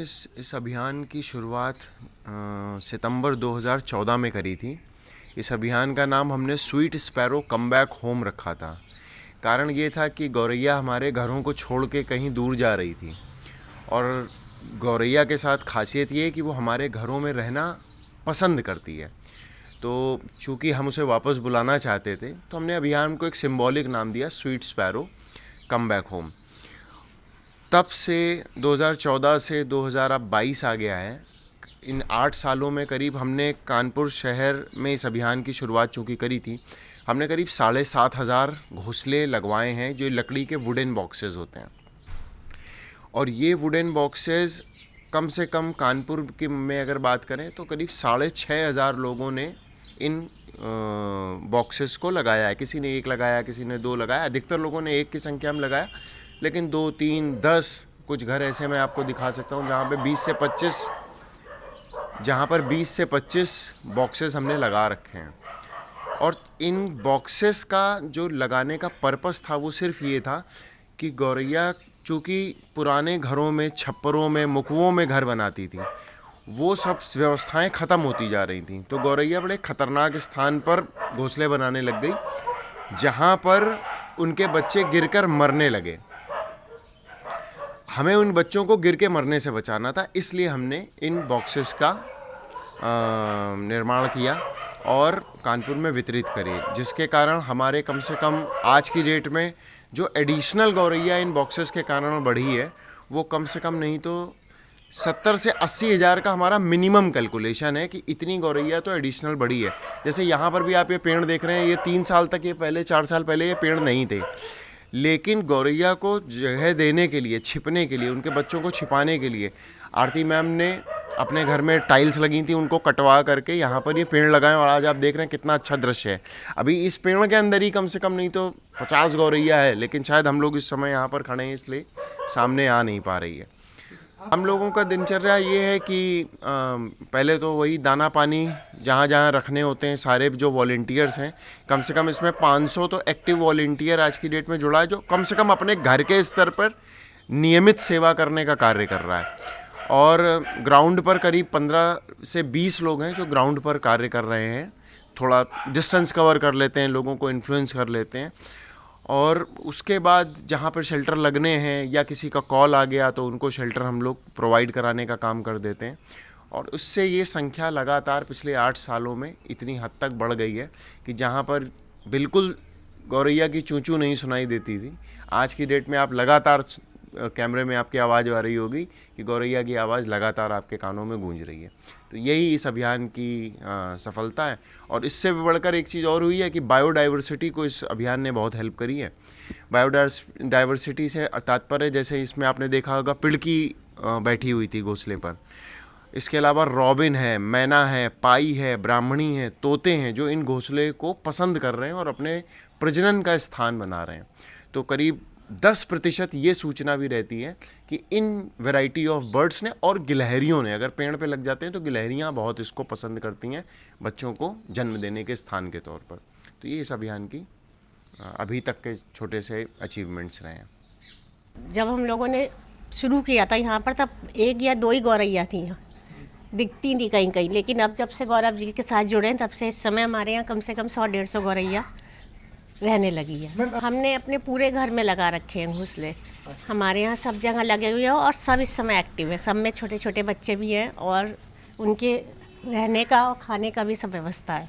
इस अभियान की शुरुआत सितंबर 2014 में करी थी। इस अभियान का नाम हमने sweet sparrow come back home रखा था। कारण ये था कि गौरैया हमारे घरों को छोड़ के कहीं दूर जा रही थी और गौरैया के साथ खासियत ये है कि वो हमारे घरों में रहना पसंद करती है। तो चूँकि हम उसे वापस बुलाना चाहते थे तो हमने अभियान को एक सिंबॉलिक नाम दिया, sweet sparrow come back home. तब से 2014 से 2022 आ गया है। इन 8 सालों में करीब हमने कानपुर शहर में इस अभियान की शुरुआत चूँकि करी थी, हमने करीब 7,500 घोंसले लगवाए हैं जो लकड़ी के वुडन बॉक्सेस होते हैं। और ये वुडन बॉक्सेस कम से कम कानपुर के में अगर बात करें तो करीब 6,500 लोगों ने इन बॉक्सेस को लगाया है। किसी ने 1 लगाया, किसी ने 2 लगाया, अधिकतर लोगों ने 1 की संख्या में लगाया, लेकिन 2, 3, 10 कुछ घर ऐसे मैं आपको दिखा सकता हूँ जहाँ पर 20 से 25 बॉक्सेस हमने लगा रखे हैं। और इन बॉक्सेस का जो लगाने का पर्पस था वो सिर्फ ये था कि गौरैया चूँकि पुराने घरों में, छप्परों में, मुकुओं में घर बनाती थी, वो सब व्यवस्थाएं ख़त्म होती जा रही थी। तो गौरैया बड़े ख़तरनाक स्थान पर घोंसले बनाने लग गई जहाँ पर उनके बच्चे गिरकर मरने लगे। हमें उन बच्चों को गिर के मरने से बचाना था, इसलिए हमने इन बॉक्सेस का निर्माण किया और कानपुर में वितरित करे, जिसके कारण हमारे कम से कम आज की डेट में जो एडिशनल गौरैया इन बॉक्सेस के कारण बढ़ी है वो कम से कम नहीं तो 70 से 80 हज़ार का हमारा मिनिमम कैलकुलेशन है कि इतनी गौरैया तो एडिशनल बढ़ी है। जैसे यहाँ पर भी आप ये पेड़ देख रहे हैं, ये 3 साल तक, ये पहले 4 साल पहले ये पेड़ नहीं थे, लेकिन गौरैया को जगह देने के लिए, छिपने के लिए, उनके बच्चों को छिपाने के लिए आरती मैम ने अपने घर में टाइल्स लगी थी, उनको कटवा करके यहाँ पर ये पेड़ लगाएं और आज आप देख रहे हैं कितना अच्छा दृश्य है। अभी इस पेड़ के अंदर ही कम से कम नहीं तो 50 गौरैया है, लेकिन शायद हम लोग इस समय यहाँ पर खड़े हैं इसलिए सामने आ नहीं पा रही है। हम लोगों का दिनचर्या ये है कि पहले तो वही दाना पानी जहाँ जहाँ रखने होते हैं, सारे जो वॉलंटियर्स हैं, कम से कम इसमें 500 तो एक्टिव वॉलंटियर आज की डेट में जुड़ा है जो कम से कम अपने घर के स्तर पर नियमित सेवा करने का कार्य कर रहा है। और ग्राउंड पर करीब 15 से 20 लोग हैं जो ग्राउंड पर कार्य कर रहे हैं, थोड़ा डिस्टेंस कवर कर लेते हैं, लोगों को इन्फ्लुएंस कर लेते हैं। और उसके बाद जहाँ पर शेल्टर लगने हैं या किसी का कॉल आ गया तो उनको शेल्टर हम लोग प्रोवाइड कराने का काम कर देते हैं। और उससे ये संख्या लगातार पिछले 8 सालों में इतनी हद तक बढ़ गई है कि जहाँ पर बिल्कुल गौरैया की चूं चूं नहीं सुनाई देती थी, आज की डेट में आप लगातार कैमरे में आपकी आवाज़ आ रही होगी कि गौरैया की आवाज़ लगातार आपके कानों में गूंज रही है। तो यही इस अभियान की सफलता है। और इससे भी बढ़कर एक चीज़ और हुई है कि बायोडाइवर्सिटी को इस अभियान ने बहुत हेल्प करी है। बायोडाइवर्सिटी से तात्पर्य, जैसे इसमें आपने देखा होगा पिड़की बैठी हुई थी घोंसले पर, इसके अलावा रॉबिन है, मैना है, पाई है, ब्राह्मणी है, तोते हैं जो इन घोंसले को पसंद कर रहे हैं और अपने प्रजनन का स्थान बना रहे हैं। तो करीब 10% ये सूचना भी रहती है कि इन वैरायटी ऑफ बर्ड्स ने और गिलहरियों ने, अगर पेड़ पे लग जाते हैं तो गिलहरियाँ बहुत इसको पसंद करती हैं बच्चों को जन्म देने के स्थान के तौर पर। तो ये इस अभियान की अभी तक के छोटे से अचीवमेंट्स रहे हैं। जब हम लोगों ने शुरू किया था यहाँ पर तब 1 या 2 ही गौरैया थी, यहाँ दिखती थी कहीं कहीं, लेकिन अब जब से गौरव जी के साथ जुड़े हैं तब से इस समय हमारे यहाँ कम से कम 100-150 गौरैया रहने लगी है। हमने अपने पूरे घर में लगा रखे हैं घोंसले, हमारे यहाँ सब जगह लगे हुए हैं और सब इस समय एक्टिव है। सब में छोटे छोटे बच्चे भी हैं और उनके रहने का और खाने का भी सब व्यवस्था है।